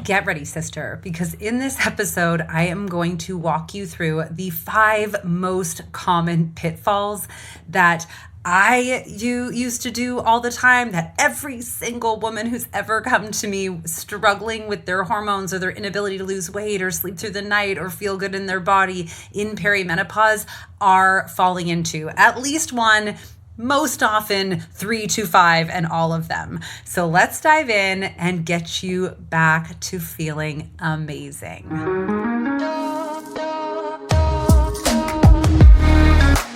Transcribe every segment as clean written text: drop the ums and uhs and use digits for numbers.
Get ready, sister, because in this episode, I am going to walk you through the 5 most common pitfalls that I used to do all the time, that every single woman who's ever come to me struggling with their hormones or their inability to lose weight or sleep through the night or feel good in their body in perimenopause are falling into. At least one, most often 3 to 5, and all of them. So let's dive in and get you back to feeling amazing.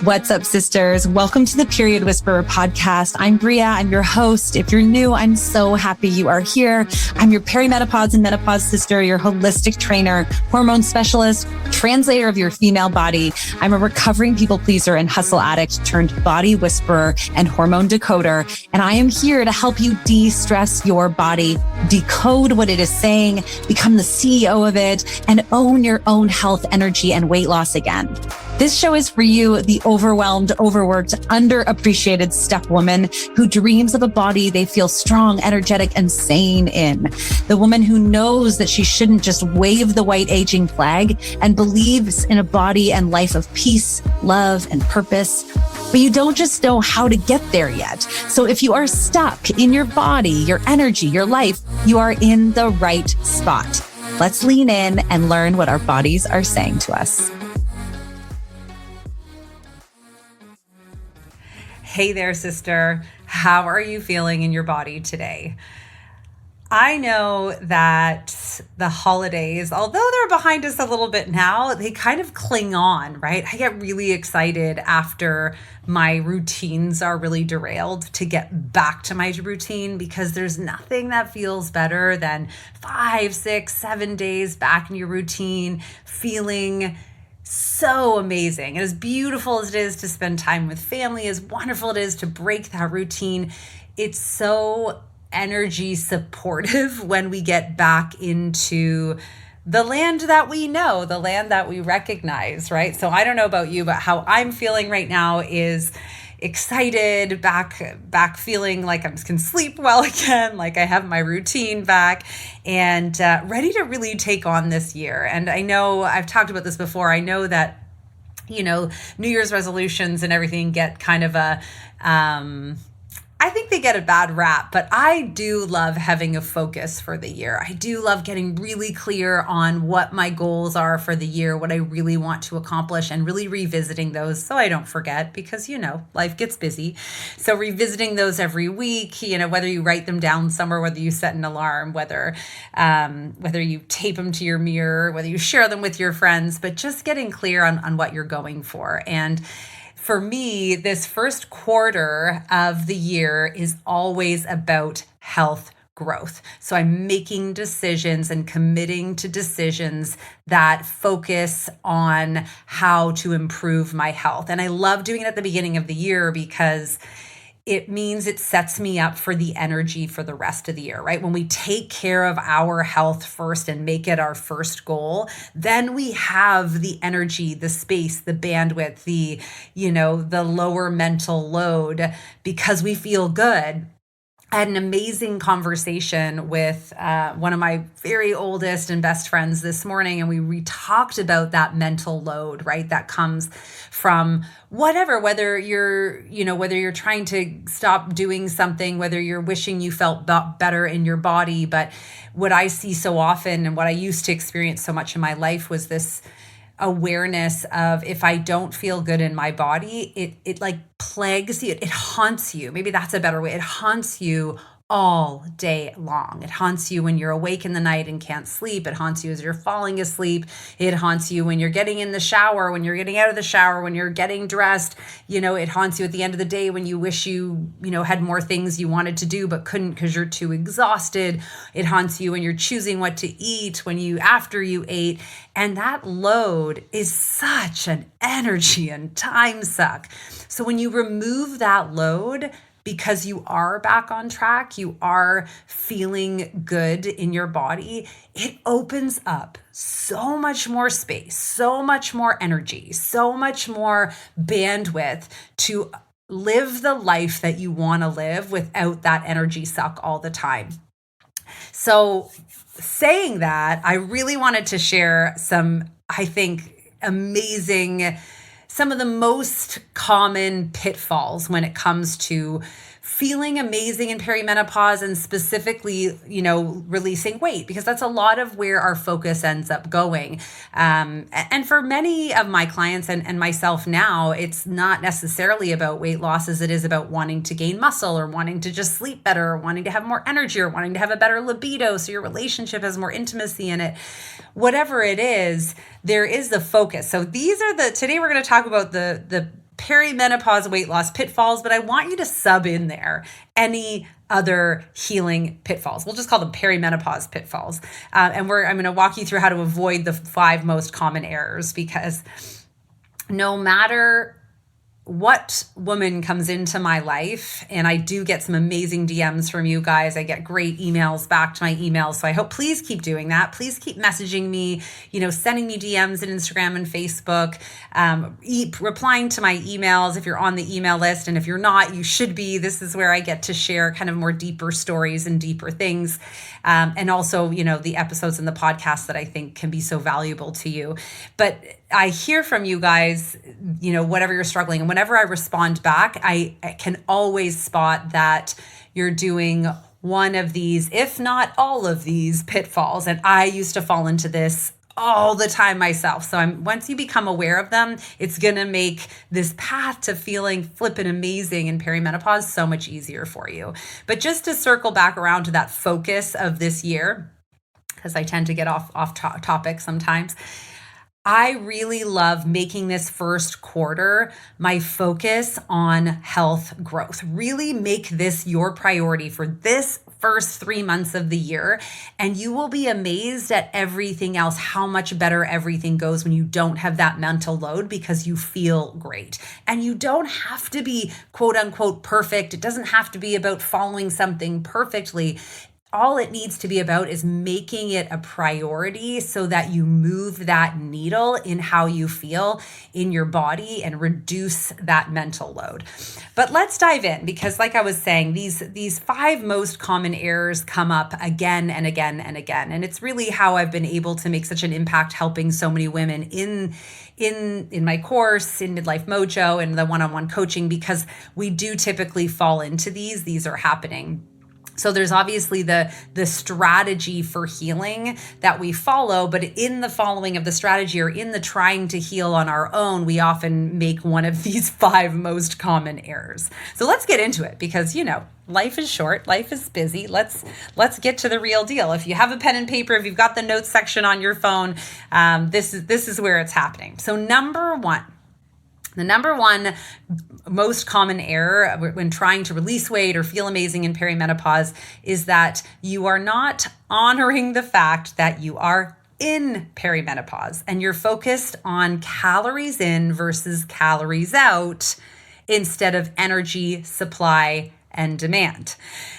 What's up, sisters? Welcome to the Period Whisperer podcast. I'm Bria. I'm your host. If you're new, I'm so happy you are here. I'm your perimenopause and menopause sister, your holistic trainer, hormone specialist, translator of your female body. I'm a recovering people pleaser and hustle addict turned body whisperer and hormone decoder. And I am here to help you de-stress your body, decode what it is saying, become the CEO of it, and own your own health, energy, and weight loss again. This show is for you, the overwhelmed, overworked, underappreciated step woman who dreams of a body they feel strong, energetic, and sane in. The woman who knows that she shouldn't just wave the white aging flag and believes in a body and life of peace, love, and purpose. But you don't just know how to get there yet. So if you are stuck in your body, your energy, your life, you are in the right spot. Let's lean in and learn what our bodies are saying to us. Hey there, sister. How are you feeling in your body today? I know that the holidays, although they're behind us a little bit now, they kind of cling on, right? I get really excited after my routines are really derailed to get back to my routine, because there's nothing that feels better than 5, 6, 7 days back in your routine, feeling so amazing. And as beautiful as it is to spend time with family, as wonderful it is to break that routine, it's so energy supportive when we get back into the land that we know, the land that we recognize, right? So I don't know about you, but how I'm feeling right now is excited, back feeling like I can sleep well again, like I have my routine back, and ready to really take on this year. And I know I've talked about this before. I know that, New Year's resolutions and everything get kind of I think they get a bad rap, but I do love having a focus for the year. I do love getting really clear on what my goals are for the year, what I really want to accomplish, and really revisiting those so I don't forget, because, life gets busy. So revisiting those every week, whether you write them down somewhere, whether you set an alarm, whether you tape them to your mirror, whether you share them with your friends, but just getting clear on what you're going for. And for me, this first quarter of the year is always about health growth. So I'm making decisions and committing to decisions that focus on how to improve my health. And I love doing it at the beginning of the year because it means it sets me up for the energy for the rest of the year, right? When we take care of our health first and make it our first goal, then we have the energy, the space, the bandwidth, the lower mental load, because we feel good. I had an amazing conversation with one of my very oldest and best friends this morning, and we talked about that mental load, right? That comes from whether you're trying to stop doing something, whether you're wishing you felt better in your body. But what I see so often, and what I used to experience so much in my life, was this awareness of, if I don't feel good in my body, it like plagues you. It haunts you. Maybe that's a better way. It haunts you all day long. It haunts you when you're awake in the night and can't sleep. It haunts you as you're falling asleep. It haunts you when you're getting in the shower, when you're getting out of the shower, when you're getting dressed. It haunts you at the end of the day when you wish you had more things you wanted to do but couldn't because you're too exhausted. It haunts you when you're choosing what to eat, after you ate. And that load is such an energy and time suck. So when you remove that load, because you are back on track, you are feeling good in your body, it opens up so much more space, so much more energy, so much more bandwidth to live the life that you want to live without that energy suck all the time. So, saying that, I really wanted to share some, I think, amazing, some of the most common pitfalls when it comes to feeling amazing in perimenopause and specifically, releasing weight, because that's a lot of where our focus ends up going. And for many of my clients and myself now, it's not necessarily about weight loss as it is about wanting to gain muscle or wanting to just sleep better or wanting to have more energy or wanting to have a better libido so your relationship has more intimacy in it. Whatever it is, there is the focus. So today we're going to talk about the perimenopause weight loss pitfalls, but I want you to sub in there any other healing pitfalls. We'll just call them perimenopause pitfalls. I'm going to walk you through how to avoid the 5 most common errors, because no matter what woman comes into my life, and I do get some amazing DMs from you guys. I get great emails back to my emails. So I hope, please keep doing that. Please keep messaging me, sending me DMs on Instagram and Facebook, replying to my emails if you're on the email list. And if you're not, you should be. This is where I get to share kind of more deeper stories and deeper things. And also, the episodes in the podcast that I think can be so valuable to you. But I hear from you guys, whatever you're struggling. And whenever I respond back, I can always spot that you're doing one of these, if not all of these pitfalls. And I used to fall into this all the time myself. So once you become aware of them, it's going to make this path to feeling flippin' amazing in perimenopause so much easier for you. But just to circle back around to that focus of this year, because I tend to get off topic sometimes, I really love making this first quarter my focus on health growth. Really make this your priority for this first 3 months of the year. And you will be amazed at everything else, how much better everything goes when you don't have that mental load, because you feel great. And you don't have to be quote unquote perfect. It doesn't have to be about following something perfectly. All it needs to be about is making it a priority so that you move that needle in how you feel in your body and reduce that mental load. But let's dive in, because like I was saying, these 5 most common errors come up again and again and again. And it's really how I've been able to make such an impact helping so many women in my course, in Midlife Mojo, and the one-on-one coaching, because we do typically fall into these. These are happening. So there's obviously the strategy for healing that we follow, but in the following of the strategy, or in the trying to heal on our own, we often make one of these 5 most common errors. So let's get into it, because life is short, life is busy. Let's get to the real deal. If you have a pen and paper, if you've got the notes section on your phone, this is where it's happening. So the number one most common error when trying to release weight or feel amazing in perimenopause is that you are not honoring the fact that you are in perimenopause, and you're focused on calories in versus calories out instead of energy, supply, and demand.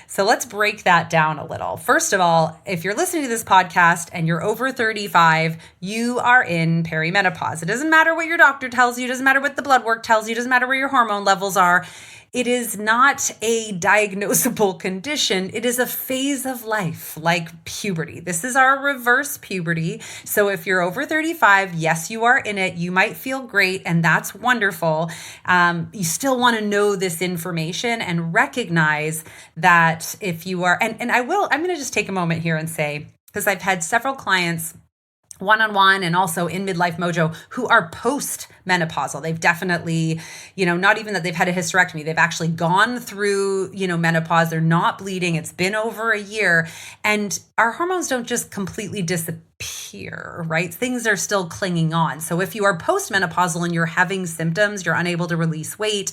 So let's break that down a little. First of all, if you're listening to this podcast and you're over 35, you are in perimenopause. It doesn't matter what your doctor tells you. It doesn't matter what the blood work tells you. It doesn't matter where your hormone levels are. It is not a diagnosable condition. It is a phase of life, like puberty. This is our reverse puberty. So if you're over 35, yes, you are in it. You might feel great, and that's wonderful. You still want to know this information and recognize that if you are, I'm going to just take a moment here and say, because I've had several clients one-on-one and also in Midlife Mojo who are post-menopausal. They've definitely, not even that they've had a hysterectomy, they've actually gone through, menopause. They're not bleeding. It's been over a year, and our hormones don't just completely disappear, right? Things are still clinging on. So if you are post-menopausal and you're having symptoms, you're unable to release weight,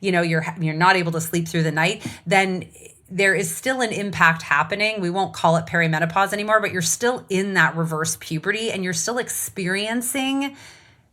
you're not able to sleep through the night, then there is still an impact happening. We won't call it perimenopause anymore, but you're still in that reverse puberty, and you're still experiencing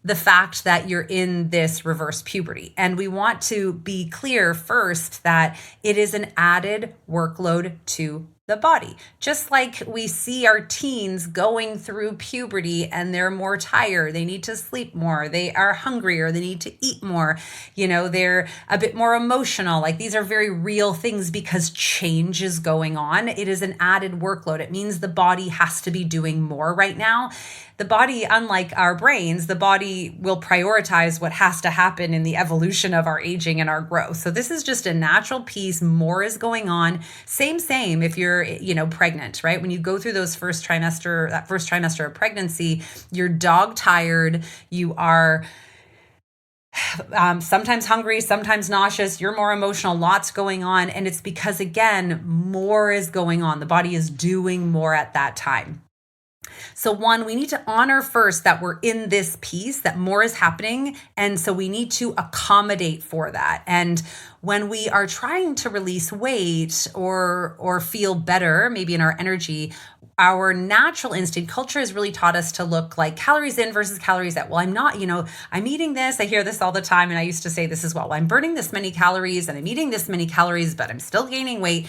the fact that you're in this reverse puberty. And we want to be clear first that it is an added workload to the body. Just like we see our teens going through puberty and they're more tired, they need to sleep more, they are hungrier, they need to eat more, they're a bit more emotional. Like, these are very real things because change is going on. It is an added workload. It means the body has to be doing more right now. The body, unlike our brains, the body will prioritize what has to happen in the evolution of our aging and our growth. So this is just a natural piece. More is going on. Same if you're, pregnant, right? When you go through that first trimester of pregnancy, you're dog tired. You are sometimes hungry, sometimes nauseous, you're more emotional, lots going on. And it's because, again, more is going on. The body is doing more at that time. So one, we need to honor first that we're in this piece, that more is happening. And so we need to accommodate for that. And when we are trying to release weight or feel better, maybe in our energy, our natural instinct, culture has really taught us to look like calories in versus calories out. Well, I'm not, I'm eating this. I hear this all the time. And I used to say this as well. I'm burning this many calories and I'm eating this many calories, but I'm still gaining weight.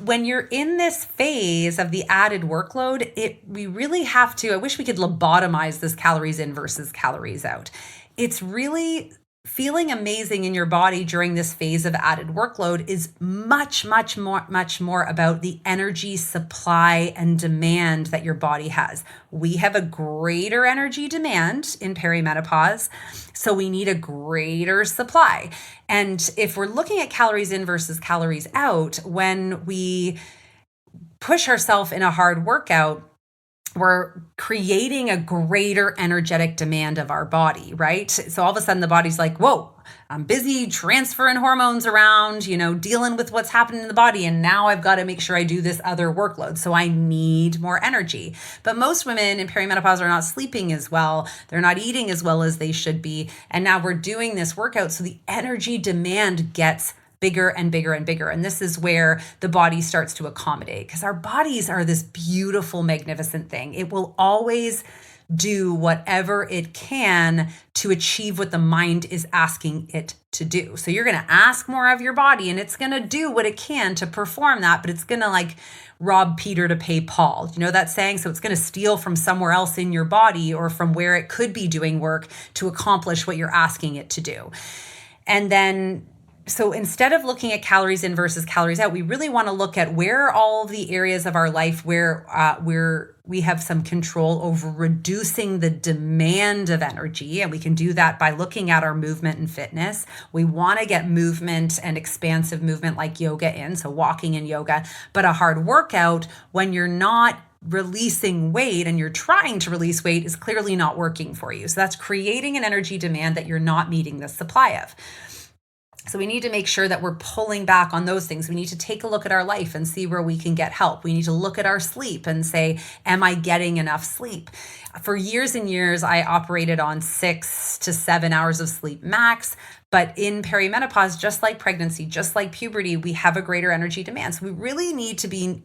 When you're in this phase of the added workload, we really have to, I wish we could lobotomize this calories in versus calories out. It's really feeling amazing in your body during this phase of added workload is much more about the energy supply and demand that your body has. We have a greater energy demand in perimenopause, so we need a greater supply. And if we're looking at calories in versus calories out, when we push ourselves in a hard workout, we're creating a greater energetic demand of our body, right? So all of a sudden the body's like, whoa, I'm busy transferring hormones around, dealing with what's happening in the body. And now I've got to make sure I do this other workload. So I need more energy. But most women in perimenopause are not sleeping as well. They're not eating as well as they should be. And now we're doing this workout. So the energy demand gets bigger and bigger and bigger. And this is where the body starts to accommodate, because our bodies are this beautiful, magnificent thing. It will always do whatever it can to achieve what the mind is asking it to do. So you're going to ask more of your body and it's going to do what it can to perform that, but it's going to rob Peter to pay Paul. You know that saying? So it's going to steal from somewhere else in your body or from where it could be doing work to accomplish what you're asking it to do. And then so instead of looking at calories in versus calories out, we really want to look at where are all the areas of our life where we have some control over reducing the demand of energy. And we can do that by looking at our movement and fitness. We want to get movement and expansive movement like yoga in, so walking and yoga. But a hard workout, when you're not releasing weight and you're trying to release weight, is clearly not working for you. So that's creating an energy demand that you're not meeting the supply of. So we need to make sure that we're pulling back on those things. We need to take a look at our life and see where we can get help. We need to look at our sleep and say, am I getting enough sleep? For years and years, I operated on 6 to 7 hours of sleep max. But in perimenopause, just like pregnancy, just like puberty, we have a greater energy demand. So we really need to be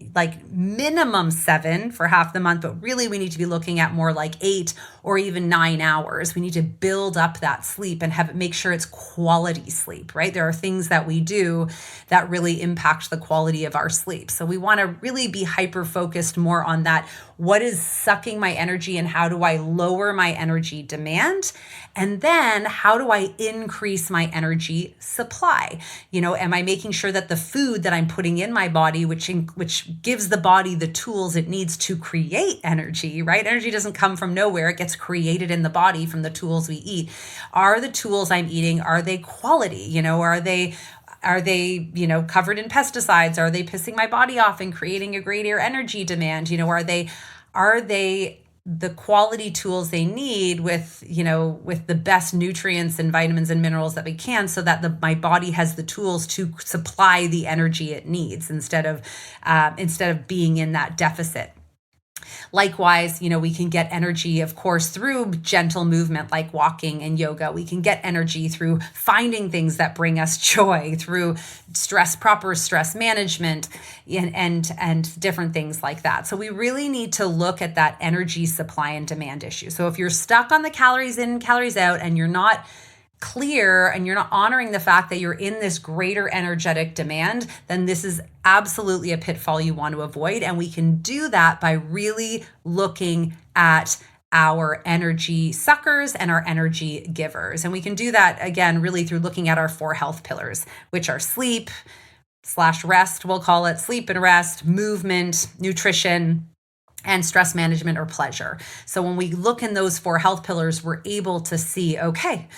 minimum 7 for half the month, but really we need to be looking at more like 8 or even 9 hours. We need to build up that sleep and make sure it's quality sleep, right? There are things that we do that really impact the quality of our sleep. So we want to really be hyper-focused more on that. What is sucking my energy and how do I lower my energy demand? And then how do I increase my energy supply? Am I making sure that the food that I'm putting in my body, which gives the body the tools it needs to create energy, right? Energy doesn't come from nowhere. It gets created in the body from the tools we eat. Are the tools I'm eating, are they quality? Are they covered in pesticides? Are they pissing my body off and creating a greater energy demand? Are they the quality tools they need with the best nutrients and vitamins and minerals that we can, so that my body has the tools to supply the energy it needs instead of being in that deficit. Likewise, we can get energy, of course, through gentle movement like walking and yoga. We can get energy through finding things that bring us joy, through proper stress management and different things like that. So we really need to look at that energy supply and demand issue. So if you're stuck on the calories in, calories out, and you're not clear and you're not honoring the fact that you're in this greater energetic demand, then this is absolutely a pitfall you want to avoid. And we can do that by really looking at our energy suckers and our energy givers. And we can do that again, really through looking at our 4 health pillars, which are sleep / rest, we'll call it sleep and rest, movement, nutrition, and stress management or pleasure. So when we look in those 4 health pillars, we're able to see, okay,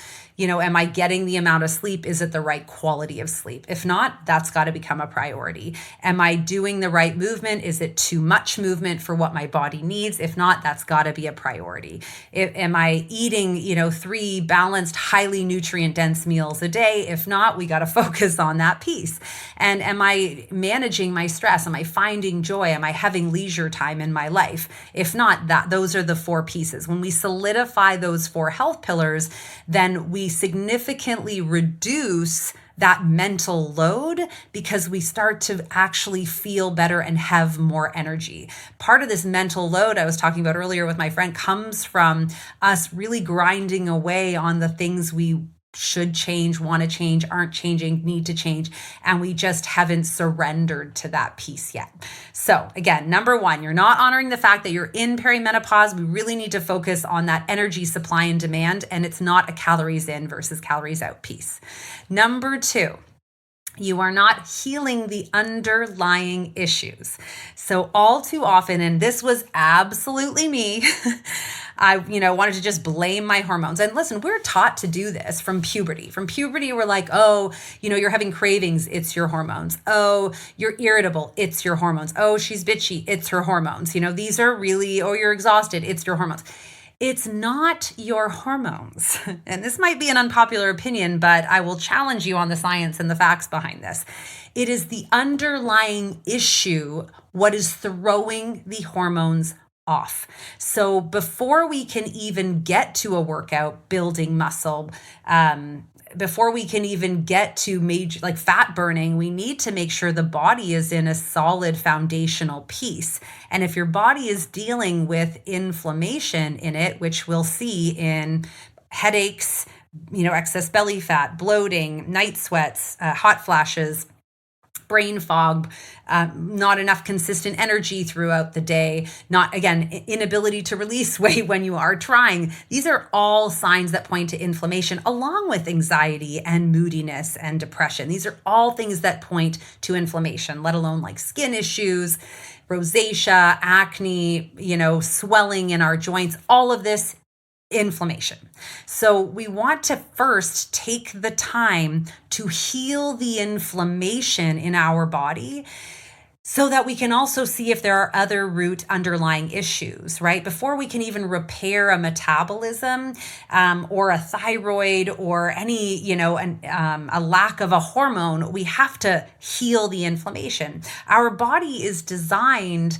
am I getting the amount of sleep? Is it the right quality of sleep? If not, that's got to become a priority. Am I doing the right movement? Is it too much movement for what my body needs? If not, that's got to be a priority. Am I eating, 3 balanced, highly nutrient dense meals a day? If not, we got to focus on that piece. And am I managing my stress? Am I finding joy? Am I having leisure time in my life? If not, those are the 4 pieces. When we solidify those 4 health pillars, then we significantly reduce that mental load because we start to actually feel better and have more energy. Part of this mental load I was talking about earlier with my friend comes from us really grinding away on the things we should change, want to change, aren't changing, need to change, and we just haven't surrendered to that piece yet. So again, number 1, you're not honoring the fact that you're in perimenopause. We really need to focus on that energy supply and demand, and it's not a calories in versus calories out piece. Number 2, you are not healing the underlying issues. So all too often, and this was absolutely me, I, wanted to just blame my hormones. And listen, we're taught to do this from puberty. From puberty, we're like, oh, you're having cravings, it's your hormones. Oh, you're irritable, it's your hormones. Oh, she's bitchy, it's her hormones. These are really, oh, you're exhausted, it's your hormones. It's not your hormones. And this might be an unpopular opinion, but I will challenge you on the science and the facts behind this. It is the underlying issue, what is throwing the hormones off. So before we can even get to a workout, building muscle, before we can even get to major like fat burning, we need to make sure the body is in a solid foundational piece. And if your body is dealing with inflammation in it, which we'll see in headaches, excess belly fat, bloating, night sweats, hot flashes, brain fog, not enough consistent energy throughout the day, inability to release weight when you are trying. These are all signs that point to inflammation, along with anxiety and moodiness and depression. These are all things that point to inflammation, let alone like skin issues, rosacea, acne, swelling in our joints, all of this inflammation. So we want to first take the time to heal the inflammation in our body so that we can also see if there are other root underlying issues, right? Before we can even repair a metabolism or a thyroid or any, a lack of a hormone, we have to heal the inflammation. Our body is designed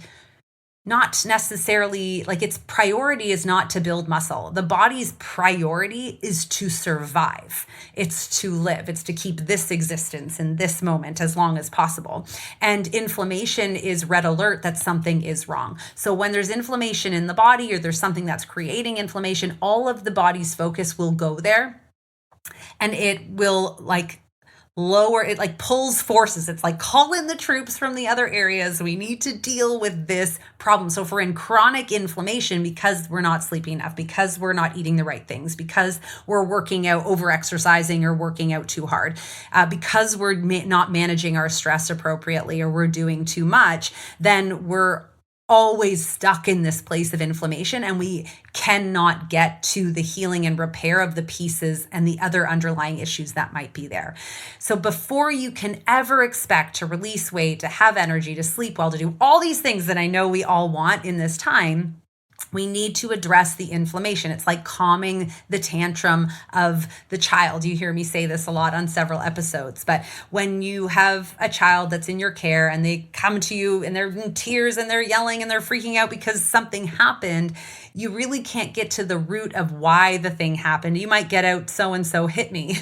not necessarily, like its priority is not to build muscle. The body's priority is to survive. It's to live. It's to keep this existence in this moment as long as possible. And inflammation is red alert that something is wrong. So when there's inflammation in the body or there's something that's creating inflammation, all of the body's focus will go there, and it will pulls forces. It's like, call in the troops from the other areas. We need to deal with this problem. So if we're in chronic inflammation because we're not sleeping enough, because we're not eating the right things, because we're working out, over exercising or working out too hard, because we're not managing our stress appropriately or we're doing too much, then we're always stuck in this place of inflammation, and we cannot get to the healing and repair of the pieces and the other underlying issues that might be there. So before you can ever expect to release weight, to have energy, to sleep well, to do all these things that I know we all want in this time, we need to address the inflammation. It's like calming the tantrum of the child. You hear me say this a lot on several episodes, but when you have a child that's in your care and they come to you and they're in tears and they're yelling and they're freaking out because something happened, you really can't get to the root of why the thing happened. You might get out, so-and-so hit me,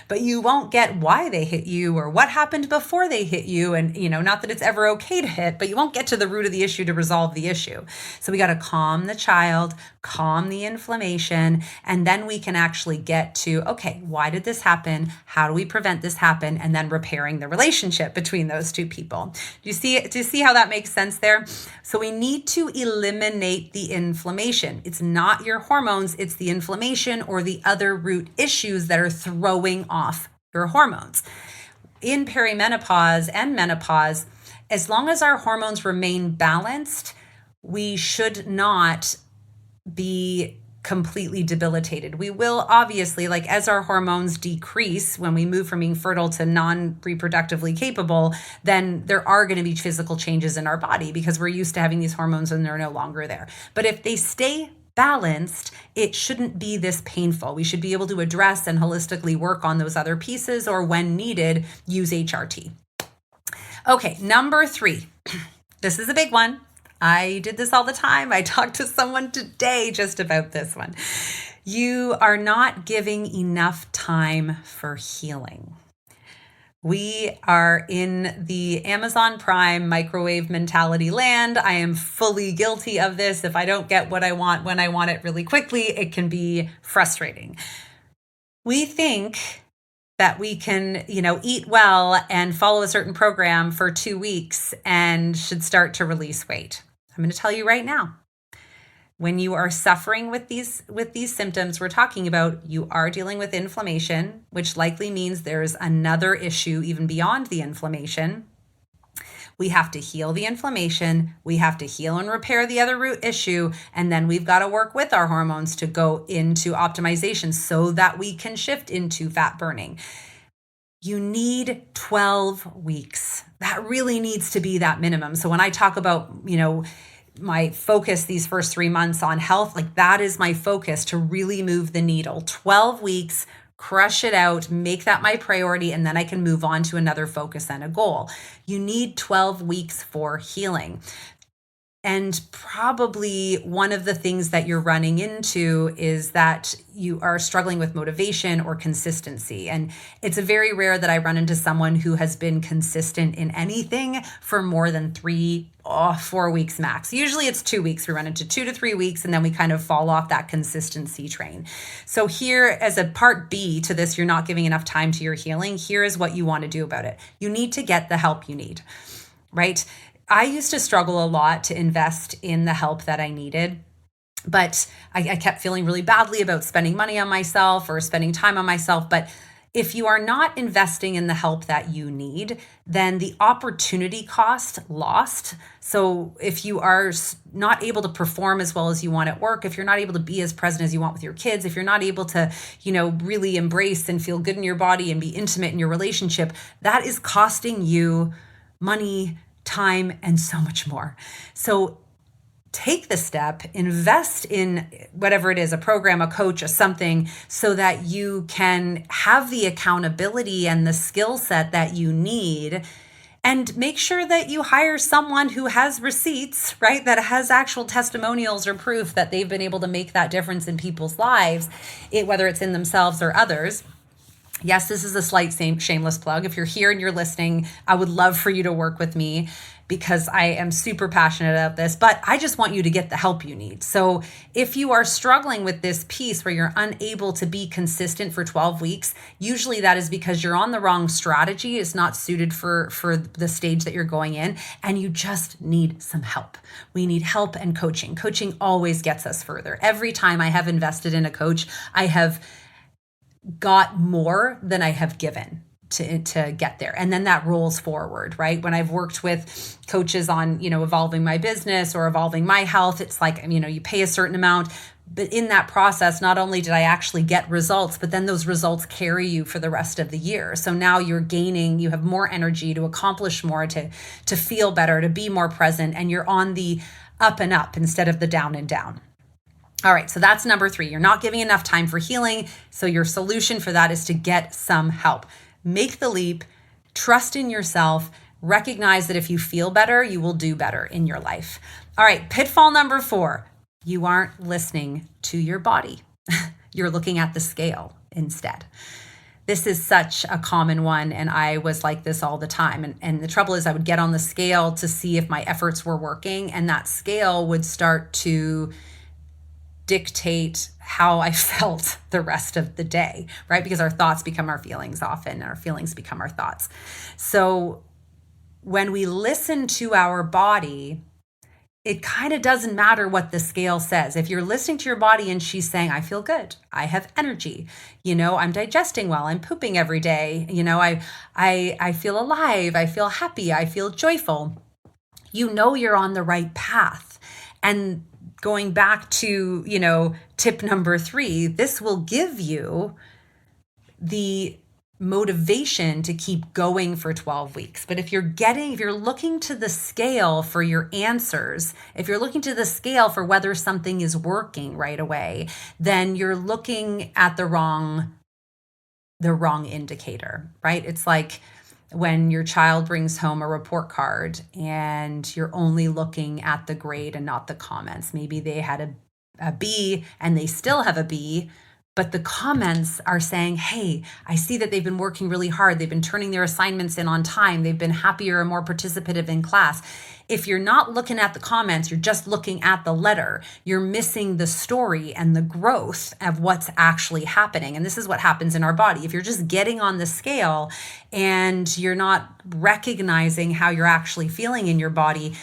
but you won't get why they hit you or what happened before they hit you. And, not that it's ever okay to hit, but you won't get to the root of the issue to resolve the issue. So we got to calm the the child, calm the inflammation, and then we can actually get to, okay, why did this happen? How do we prevent this happen? And then repairing the relationship between those two people. Do you see how that makes sense there? So we need to eliminate the inflammation. It's not your hormones, it's the inflammation or the other root issues that are throwing off your hormones. In perimenopause and menopause, as long as our hormones remain balanced, we should not be completely debilitated. We will obviously, like as our hormones decrease when we move from being fertile to non-reproductively capable, then there are going to be physical changes in our body because we're used to having these hormones and they're no longer there. But if they stay balanced, it shouldn't be this painful. We should be able to address and holistically work on those other pieces, or when needed, use HRT. Okay, number 3. This is a big one. I did this all the time. I talked to someone today just about this one. You are not giving enough time for healing. We are in the Amazon Prime microwave mentality land. I am fully guilty of this. If I don't get what I want when I want it really quickly, it can be frustrating. We think that we can, eat well and follow a certain program for 2 weeks and should start to release weight. I'm going to tell you right now, when you are suffering with these symptoms we're talking about, you are dealing with inflammation, which likely means there's another issue even beyond the inflammation. We have to heal the inflammation. We have to heal and repair the other root issue. And then we've got to work with our hormones to go into optimization so that we can shift into fat burning. You need 12 weeks. That really needs to be that minimum. So when I talk about, my focus these first 3 months on health, like that is my focus, to really move the needle. 12 weeks, crush it out, make that my priority, and then I can move on to another focus and a goal. You need 12 weeks for healing. And probably one of the things that you're running into is that you are struggling with motivation or consistency. And it's very rare that I run into someone who has been consistent in anything for more than 4 weeks max. Usually it's 2 weeks. We run into 2 to 3 weeks, and then we kind of fall off that consistency train. So here, as a part B to this, you're not giving enough time to your healing. Here is what you want to do about it. You need to get the help you need, right? I used to struggle a lot to invest in the help that I needed, but I kept feeling really badly about spending money on myself or spending time on myself. But if you are not investing in the help that you need, then the opportunity cost lost. So if you are not able to perform as well as you want at work, if you're not able to be as present as you want with your kids, if you're not able to, really embrace and feel good in your body and be intimate in your relationship, that is costing you money, time, and so much more. So take the step, invest in whatever it is, a program, a coach, or something, so that you can have the accountability and the skill set that you need. And make sure that you hire someone who has receipts, right? That has actual testimonials or proof that they've been able to make that difference in people's lives, whether it's in themselves or others. Yes, this is a slight shameless plug. If you're here and you're listening, I would love for you to work with me because I am super passionate about this, but I just want you to get the help you need. So if you are struggling with this piece where you're unable to be consistent for 12 weeks, usually that is because you're on the wrong strategy. It's not suited for the stage that you're going in, and you just need some help. We need help and coaching. Coaching always gets us further. Every time I have invested in a coach, I have got more than I have given to get there. And then that rolls forward, right? When I've worked with coaches on, evolving my business or evolving my health, it's like, you pay a certain amount, but in that process, not only did I actually get results, but then those results carry you for the rest of the year. So now you have more energy to accomplish more, to feel better, to be more present, and you're on the up and up instead of the down and down. All right, so that's number 3. You're not giving enough time for healing. So your solution for that is to get some help. Make the leap, trust in yourself, recognize that if you feel better, you will do better in your life. All right, pitfall number 4, you aren't listening to your body. You're looking at the scale instead. This is such a common one, and I was like this all the time. And the trouble is I would get on the scale to see if my efforts were working, and that scale would start to dictate how I felt the rest of the day, right? Because our thoughts become our feelings often, and our feelings become our thoughts. So when we listen to our body, it kind of doesn't matter what the scale says. If you're listening to your body and she's saying, I feel good, I have energy, I'm digesting well, I'm pooping every day, I feel alive, I feel happy, I feel joyful, you're on the right path. And going back to, tip number 3, this will give you the motivation to keep going for 12 weeks. But if you're looking to the scale for your answers, if you're looking to the scale for whether something is working right away, then you're looking at the wrong indicator, right? It's like when your child brings home a report card and you're only looking at the grade and not the comments. Maybe they had a B and they still have a B, but the comments are saying, hey, I see that they've been working really hard. They've been turning their assignments in on time. They've been happier and more participative in class. If you're not looking at the comments, you're just looking at the letter, you're missing the story and the growth of what's actually happening. And this is what happens in our body. If you're just getting on the scale and you're not recognizing how you're actually feeling in your body,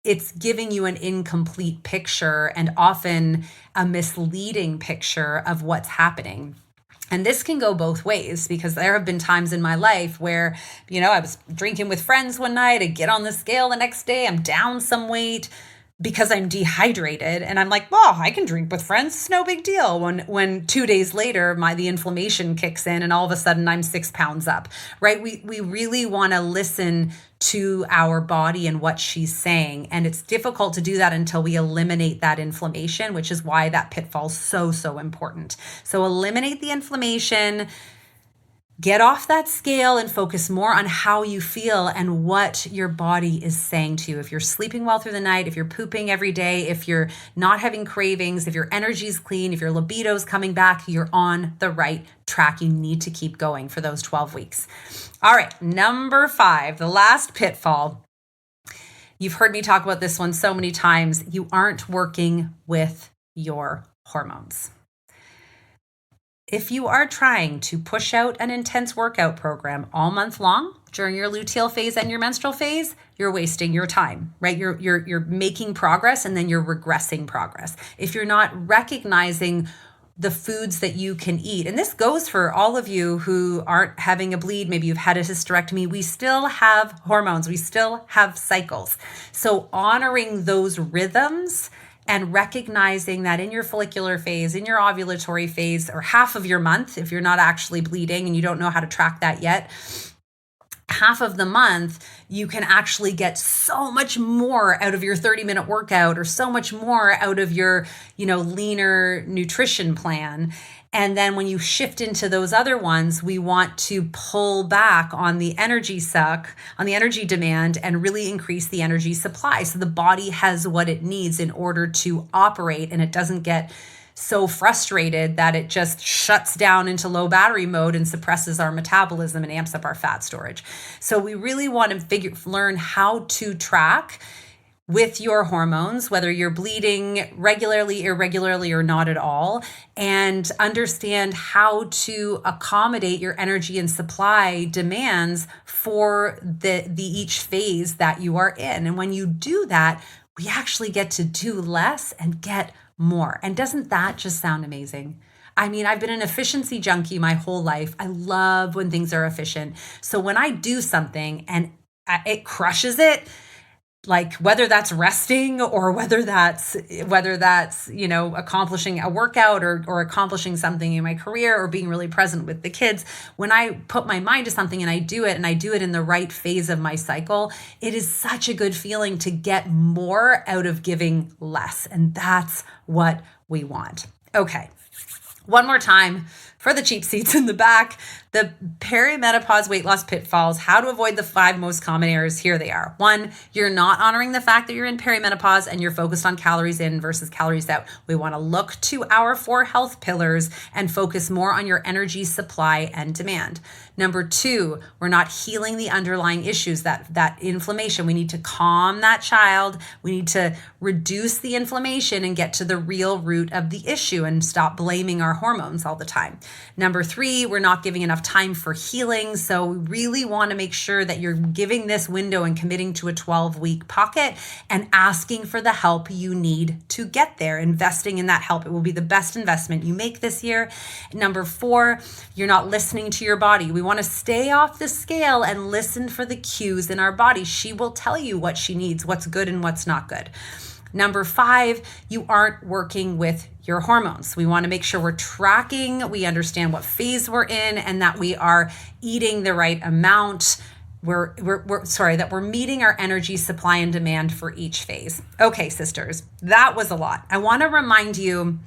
it's giving you an incomplete picture and often a misleading picture of what's happening. And this can go both ways, because there have been times in my life where, I was drinking with friends one night, I get on the scale the next day, I'm down some weight because I'm dehydrated. And I'm like, well, I can drink with friends, it's no big deal. When 2 days later, the inflammation kicks in and all of a sudden I'm 6 pounds up, right? We really want to listen to our body and what she's saying. And it's difficult to do that until we eliminate that inflammation, which is why that pitfall is so, so important. So eliminate the inflammation, get off that scale and focus more on how you feel and what your body is saying to you. If you're sleeping well through the night, if you're pooping every day, if you're not having cravings, if your energy's clean, if your libido's coming back, you're on the right track. You need to keep going for those 12 weeks. All right, number 5, the last pitfall. You've heard me talk about this one so many times. You aren't working with your hormones. If you are trying to push out an intense workout program all month long during your luteal phase and your menstrual phase, you're wasting your time, right? You're making progress and then you're regressing progress. If you're not recognizing the foods that you can eat, and this goes for all of you who aren't having a bleed, maybe you've had a hysterectomy, we still have hormones, we still have cycles. So honoring those rhythms and recognizing that in your follicular phase, in your ovulatory phase, or half of your month, if you're not actually bleeding and you don't know how to track that yet, half of the month, you can actually get so much more out of your 30-minute workout, or so much more out of your, leaner nutrition plan. And then when you shift into those other ones, we want to pull back on the energy on the energy demand, and really increase the energy supply. So the body has what it needs in order to operate, and it doesn't get so frustrated that it just shuts down into low battery mode and suppresses our metabolism and amps up our fat storage. So we really want to learn how to track with your hormones, whether you're bleeding regularly, irregularly, or not at all, and understand how to accommodate your energy and supply demands for the each phase that you are in. And when you do that, we actually get to do less and get more. And doesn't that just sound amazing? I mean, I've been an efficiency junkie my whole life. I love when things are efficient. So when I do something and it crushes it, like whether that's resting or whether that's accomplishing a workout or accomplishing something in my career or being really present with the kids, when I put my mind to something and I do it in the right phase of my cycle, it is such a good feeling to get more out of giving less. And that's what we want. Okay. One more time, for the cheap seats in the back, the perimenopause weight loss pitfalls, how to avoid the 5 most common errors. Here they are. 1, you're not honoring the fact that you're in perimenopause and you're focused on calories in versus calories out. We want to look to our 4 health pillars and focus more on your energy supply and demand. Number 2, we're not healing the underlying issues, that inflammation. We need to calm that child. We need to reduce the inflammation and get to the real root of the issue and stop blaming our hormones all the time. Number 3, we're not giving enough time for healing. So we really want to make sure that you're giving this window and committing to a 12-week pocket and asking for the help you need to get there, investing in that help. It will be the best investment you make this year. Number 4, you're not listening to your body. We want to stay off the scale and listen for the cues in our body. She will tell you what she needs, what's good and what's not good. Number 5, you aren't working with your hormones. We want to make sure we're tracking, we understand what phase we're in, and that we are eating the right amount. That we're meeting our energy supply and demand for each phase. Okay, sisters, that was a lot. I want to remind you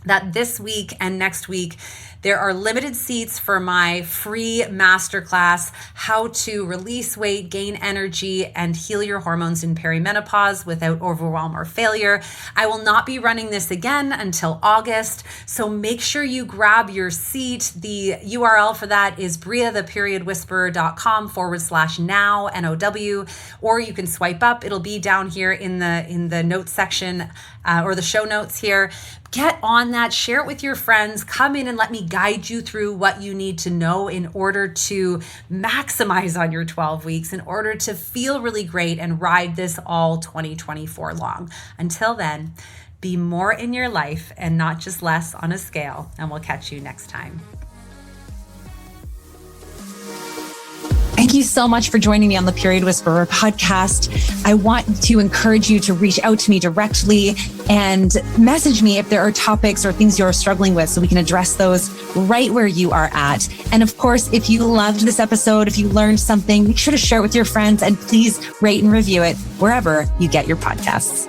that this week and next week, there are limited seats for my free masterclass, how to release weight, gain energy, and heal your hormones in perimenopause without overwhelm or failure. I will not be running this again until August, so make sure you grab your seat. The URL for that is briatheperiodwhisperer.com/now, NOW, or you can swipe up. It'll be down here in the notes section or the show notes here. Get on that, share it with your friends, come in and let me guide you through what you need to know in order to maximize on your 12 weeks, in order to feel really great and ride this all 2024 long. Until then, be more in your life and not just less on a scale, and we'll catch you next time. Thank you so much for joining me on the Period Whisperer podcast. I want to encourage you to reach out to me directly and message me if there are topics or things you're struggling with so we can address those right where you are at. And of course, if you loved this episode, if you learned something, make sure to share it with your friends and please rate and review it wherever you get your podcasts.